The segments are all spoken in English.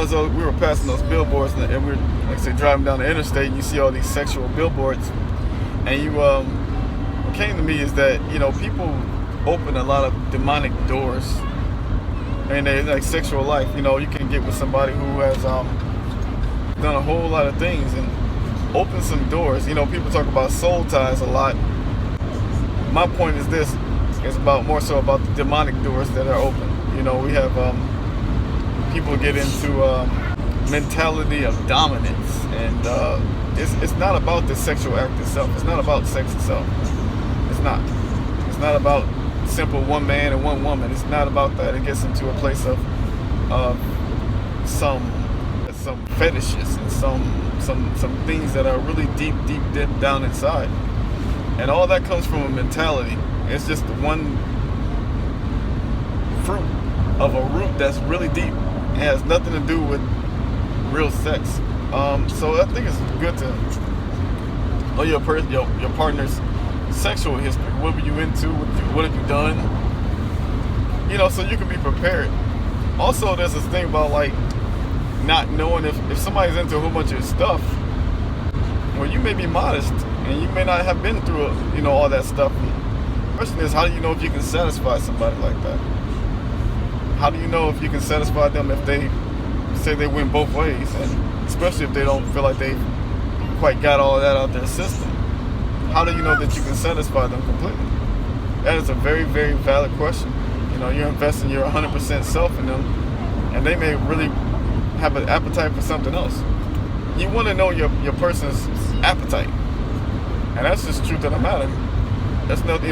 So we were passing those billboards, and we were, like I say, driving down the interstate, and you see all these sexual billboards, and you, what came to me is that, people open a lot of demonic doors, and they like sexual life. You can get with somebody who has done a whole lot of things and open some doors. People talk about soul ties a lot. My point is this: it's more so about the demonic doors that are open. We have people get into mentality of dominance, and it's not about the sexual act itself. It's not about sex itself. It's not. It's not about simple one man and one woman. It's not about that. It gets into a place of some fetishes and some things that are really deep down inside, and all that comes from a mentality. It's just one fruit of a root that's really deep. It has nothing to do with real sex. So I think it's good to know your partner's sexual history. What were you into? What have you done? So you can be prepared. Also, there's this thing about like not knowing if somebody's into a whole bunch of stuff. Well, you may be modest and you may not have been through all that stuff. The question is, how do you know if you can satisfy somebody like that? How do you know if you can satisfy them if they say they win both ways, and especially if they don't feel like they quite got all of that out their system? How do you know that you can satisfy them completely? That is a very, very valid question. You're investing your 100% self in them, and they may really have an appetite for something else. You want to know your person's appetite, and that's just the truth of the matter. That's not,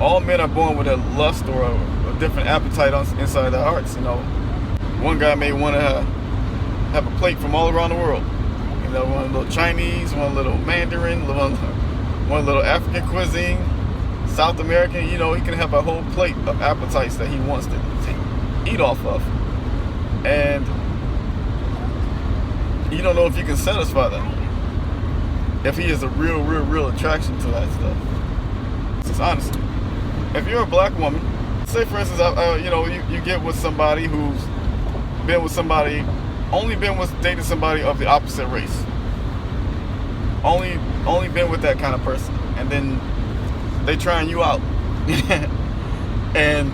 all men are born with a lust or a different appetite inside their hearts. One guy may want to have a plate from all around the world. One little Chinese, one little Mandarin, one little African cuisine, South American. He can have a whole plate of appetites that he wants to eat off of, and you don't know if you can satisfy that. If he has a real attraction to that stuff. Just honestly, if you're a black woman, say for instance, you get with somebody who's been with somebody, dated somebody of the opposite race. Only been with that kind of person, and then they trying you out, and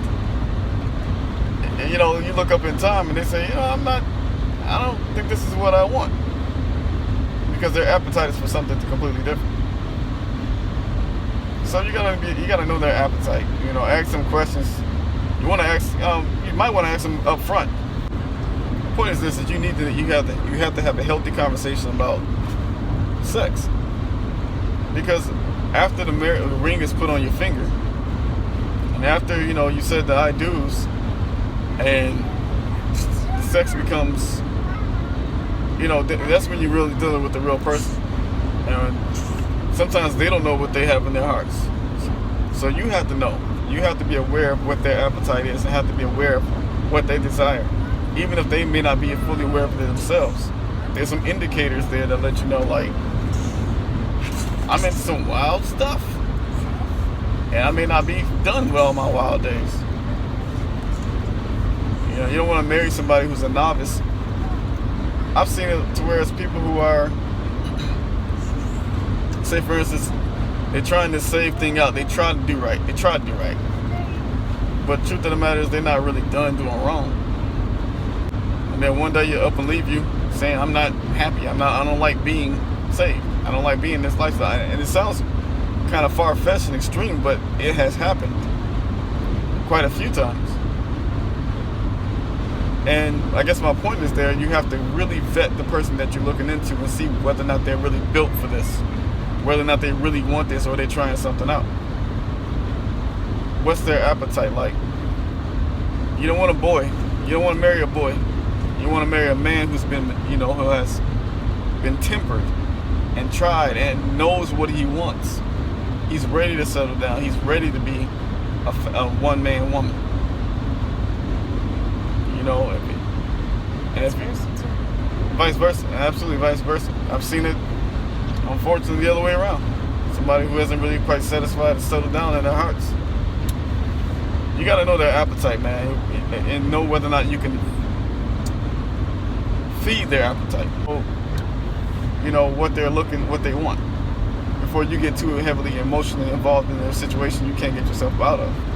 you look up in time and they say, I don't think this is what I want, because their appetite is for something completely different. So you gotta know their appetite. Ask them questions. You might want to ask them up front. The point is this: that you have to have a healthy conversation about sex, because after the ring is put on your finger, and after you said the I do's, and the sex becomes, that's when you're really dealing with the real person. And sometimes they don't know what they have in their hearts, so you have to know. You have to be aware of what their appetite is, and have to be aware of what they desire, even if they may not be fully aware of it themselves. There's some indicators there that let you know, like, I'm into some wild stuff, and I may not be done well in my wild days. You don't want to marry somebody who's a novice. I've seen it to where it's people who are, say for instance, they're trying this same thing out. They try to do right. But truth of the matter is, they're not really done doing wrong. And then one day you up and leave you saying, I'm not happy. I don't like being saved. I don't like being this lifestyle. And it sounds kind of far-fetched and extreme, but it has happened quite a few times. And I guess my point is there, you have to really vet the person that you're looking into and see whether or not they're really built for this, whether or not they really want this, or they're trying something out. What's their appetite like? You don't want a boy. You don't want to marry a boy. You want to marry a man who's been, who has been tempered and tried and knows what he wants. He's ready to settle down. He's ready to be a one-man woman. And it's vice versa. Absolutely vice versa. I've seen it, unfortunately, the other way around. Somebody who hasn't really quite satisfied and settled down in their hearts. You got to know their appetite, man, and know whether or not you can feed their appetite. You know what what they want, before you get too heavily emotionally involved in a situation you can't get yourself out of.